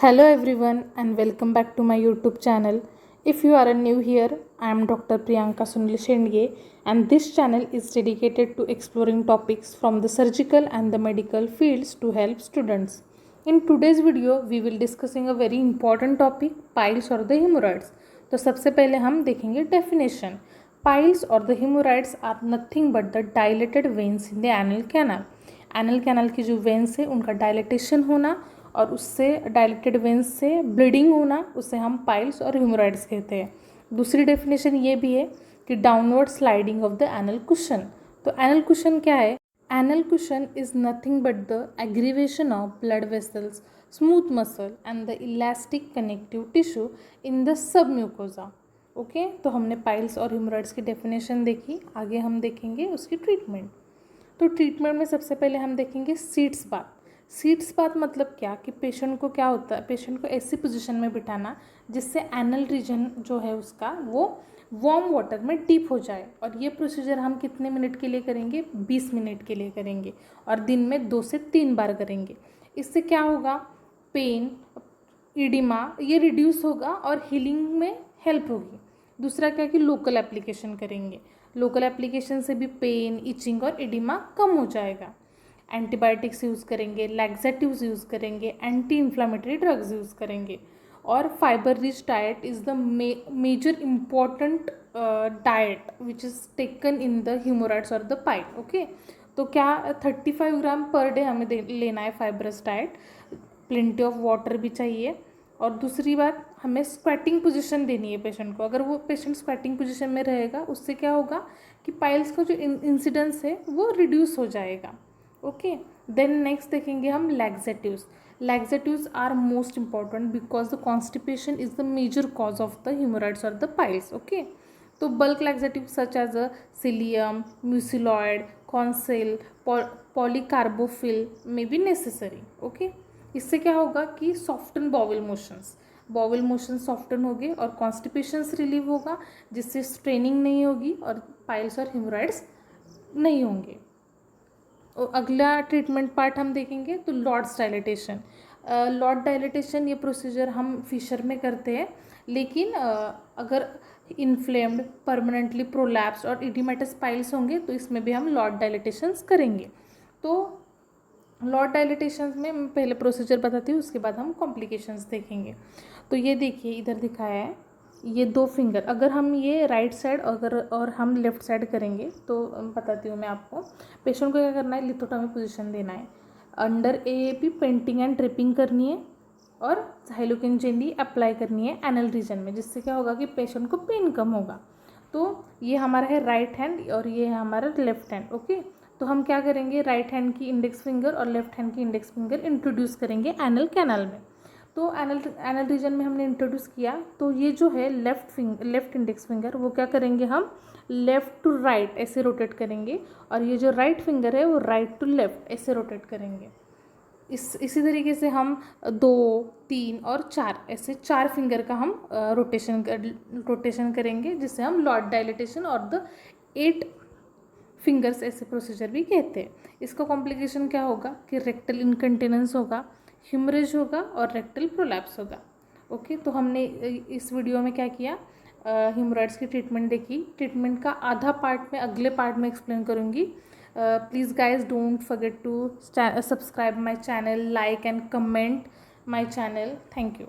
Hello everyone and welcome back to my YouTube channel. If you are new here, I am Dr. Priyanka Sunil Shendge and this channel is dedicated to exploring topics from the surgical and the medical fields to help students. In today's video, we will discussing a very important topic, piles or the hemorrhoids. तो सबसे पहले हम देखेंगे definition. Piles or the hemorrhoids are nothing but the dilated veins in the anal canal. Anal canal की जो veins है उनका dilatation होना और उससे डायलेटेड वेन्स से ब्लीडिंग होना, उसे हम पाइल्स और ह्यूमरॉइड्स कहते हैं. दूसरी डेफिनेशन ये भी है कि downward sliding of the anal cushion. तो एनल कुशन क्या है? Anal cushion is nothing but the aggravation of blood vessels, smooth muscle and the elastic connective tissue in the sub mucosa. Okay, तो हमने piles और ह्यूमरॉइड्स की definition देखी. आगे हम देखेंगे उसकी ट्रीटमेंट. तो ट्रीटमेंट में सबसे पहले हम देखेंगे सीट्स बाथ. सीट्स बाथ मतलब क्या कि पेशेंट को क्या होता है, पेशेंट को ऐसी पोजीशन में बिठाना जिससे एनल रीजन जो है उसका वो वार्म वाटर में डीप हो जाए. और ये प्रोसीजर हम कितने मिनट के लिए करेंगे? 20 मिनट के लिए करेंगे और दिन में 2 से 3 बार करेंगे. इससे क्या होगा? पेन, इडिमा ये रिड्यूस होगा और हीलिंग में हेल्प होगी. दूसरा क्या कि लोकल एप्लीकेशन करेंगे. लोकल एप्लीकेशन से भी पेन, इचिंग और इडिमा कम हो जाएगा. एंटीबायोटिक्स यूज़ करेंगे, लैक्सेटिव्स यूज़ करेंगे, एंटी इन्फ्लामेटरी ड्रग्स यूज़ करेंगे. और fibre rich diet is the major important diet which is taken in the haemorrhoids और द पाइल. ओके, तो क्या 35 ग्राम पर डे हमें लेना है fibrous diet. Plenty of water भी चाहिए. और दूसरी बात, हमें स्क्वेटिंग पोजीशन देनी है पेशेंट को. अगर वो पेशेंट स्क्वेटिंग पोजीशन में रहेगा उससे क्या होगा कि पाइल्स का जो इंसिडेंस है वो रिड्यूस हो जाएगा. ओके, देन नेक्स्ट देखेंगे हम laxatives. Laxatives are most important because the constipation is the major cause of the haemorrhoids और द पाइल्स. ओके, तो bulk laxative such as a psyllium, mucilloid, Konsyl, polycarbophil may be necessary. Okay, इससे क्या होगा कि soften bowel motions soften होंगे और कॉन्स्टिपेशंस relieve होगा जिससे स्ट्रेनिंग नहीं होगी और पाइल्स और ह्यूमरॉइड्स नहीं होंगे. और अगला ट्रीटमेंट पार्ट हम देखेंगे तो लॉर्ड्स डायलिटेशन. लॉर्ड डायलिटेशन ये प्रोसीजर हम फिशर में करते हैं, लेकिन अगर इन्फ्लेम्ड, परमानेंटली प्रोलैप्स और इडिमेटस पाइल्स होंगे तो इसमें भी हम लॉर्ड डायलिटेशंस करेंगे. तो लॉर्ड डायलिटेशंस में मैं पहले प्रोसीजर बताती हूँ, उसके बाद हम कॉम्प्लिकेशंस देखेंगे. तो ये देखिए इधर दिखाया है, ये 2 फिंगर. अगर हम ये राइट साइड और हम लेफ्ट साइड करेंगे तो बताती हूँ मैं आपको. पेशेंट को क्या करना है? लिथोटॉमी पोजीशन देना है. Under AAP painting and dripping करनी है और हाइलोकेन जेली अप्लाई करनी है एनल रीजन में, जिससे क्या होगा कि पेशेंट को पेन कम होगा. तो ये हमारा है राइट हैंड और ये है हमारा लेफ्ट हैंड. ओके, तो हम क्या करेंगे? राइट हैंड की इंडेक्स फिंगर और लेफ्ट हैंड की इंडेक्स फिंगर इंट्रोड्यूस करेंगे एनल कैनल में. तो एनल रीजन में हमने इंट्रोड्यूस किया तो ये जो है लेफ्ट इंडेक्स फिंगर वो क्या करेंगे? हम लेफ्ट टू राइट ऐसे रोटेट करेंगे और ये जो राइट फिंगर है वो राइट टू लेफ्ट ऐसे रोटेट करेंगे. इसी तरीके से हम 2, 3 और 4 ऐसे 4 फिंगर का हम रोटेशन करेंगे, जिससे हम लॉर्ड डायलिटेशन और द 8 फिंगर्स ऐसे प्रोसीजर भी कहते हैं. इसका कॉम्प्लिकेशन क्या होगा कि रेक्टल इनकंटिनेंस होगा, ह्यूमरेज होगा और रेक्टल प्रोलैप्स होगा. ओके, तो हमने इस वीडियो में क्या किया? ह्यूमरॉइड्स की ट्रीटमेंट देखी. ट्रीटमेंट का आधा पार्ट मैं अगले पार्ट में एक्सप्लेन करूँगी. Please guys don't forget to subscribe my channel, like and comment my channel. Thank you.